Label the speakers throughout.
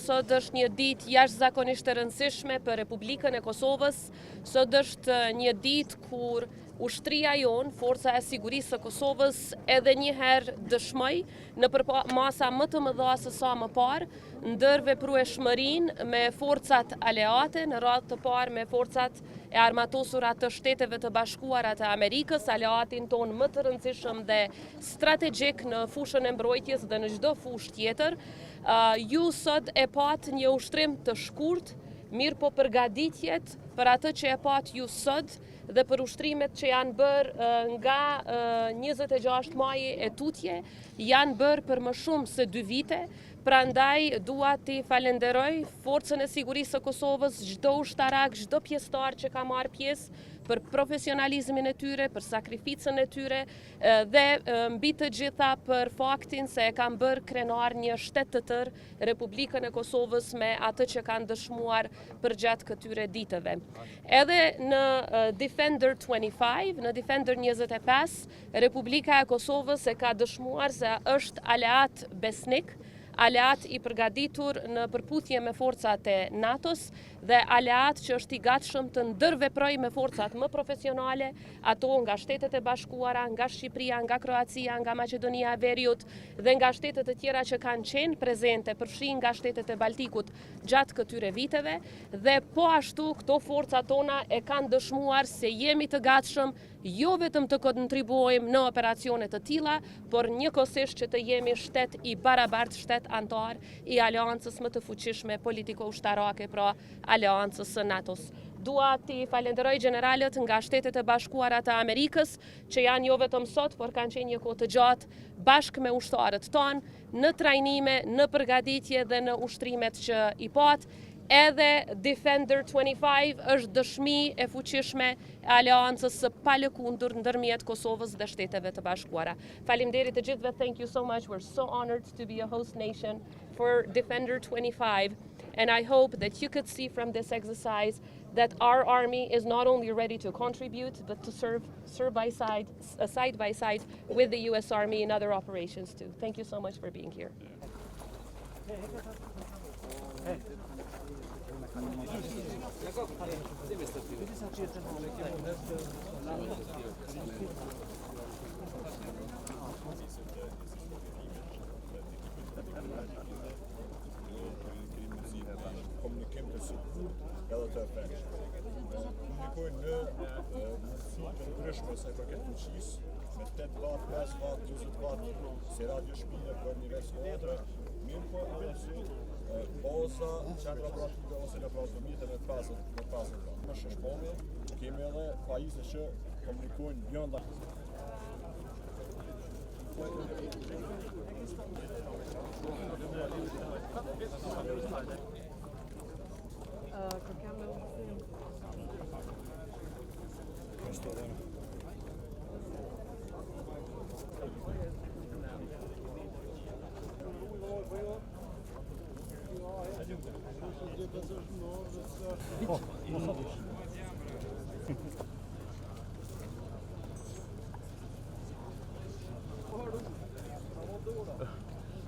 Speaker 1: sot është një ditë jashtëzakonisht e rëndësishme për Republikën e Kosovës. Sot është një ditë kur ushtria jonë, Forca e Sigurisë së Kosovës, edhe njëherë dëshmoj në masa më të mëdha se sa më parë, ndërveprueshmërinë me forcat aleate, në radhë të parë me forcat e armatosura të Shteteve të Bashkuara të Amerikës, aleatin tonë më të rëndësishëm dhe strategjik në fushën e mbrojtjes dhe në çdo fushë tjetër. Ju sot e pat një ushtrim të shkurt, mirë po përgatitjet për atë që e pat ju sot dhe për ushtrimet që janë bërë nga 26 maji e tutje, janë bërë për më shumë se 2 vite, prandaj dua t'i falenderoj Forcën e Sigurisë së Kosovës, çdo ushtarak, çdo pjesëtar që ka marrë pjesë për profesionalizmin e tyre, për sakrificën e tyre dhe mbi të gjitha për faktin se e kanë bërë krenar një shtet të tërë, Republikën e Kosovës, me atë që kanë dëshmuar përgjatë këtyre ditëve. Edhe në Defender 25, në Defender 25, Republika e Kosovës e ka dëshmuar se është aleat besnik, aleat i përgatitur në përputhje me forcat e NATO-s dhe aleat që është i gatshëm të ndërveproj me forcat më profesionale, ato nga Shtetet e Bashkuara, nga Shqipëria, nga Kroacia, nga Maqedonia e Veriut dhe nga shtetet të tjera që kanë qenë prezente, përfshin nga Shtetet e Baltikut gjatë këtyre viteve, dhe po ashtu këto forcat tona e kanë dëshmuar se jemi të gatshëm jo vetëm të kontribuojmë në operacione të tilla, por njëkohësisht që të jemi shtet i barabartë, shtet antar i aleancës më të fuqishme politiko-ushtarake, pra aleancës së NATO-s. Dua t'i falenderoj generalët nga Shtetet e Bashkuara të Amerikës, që janë jo vetëm sot, por kanë qenë një kohë të gjatë bashkë me ushtarët tonë, në trajnime, në përgatitje dhe në ushtrimet që i pat. Edhe Defender 25 është dëshmi e fuqishme e aleancës së palëkundur ndërmjet Kosovës dhe Shteteve të Bashkuara. Faleminderit të gjithëve. Thank you so much. We're so honored to be a host nation for Defender 25. And I hope that you could see from this exercise that our army is not only ready to contribute, but to serve side by side with the U.S. Army in other operations too. Thank you so much for being here.
Speaker 2: Komunikim të sigurt edhe të efektshëm. Komunikojnë në mundësi të ndryshme sa i përket fuqisë, me 8 watt, 5 watt, 20 watt, si radio shpine për nivel skuadre, mirë po edhe si baza, qendra operative ose në prazëmite në fazën. Në shëshpallje kemi edhe pajisje që komunikojnë bjënda.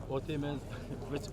Speaker 3: O temen veç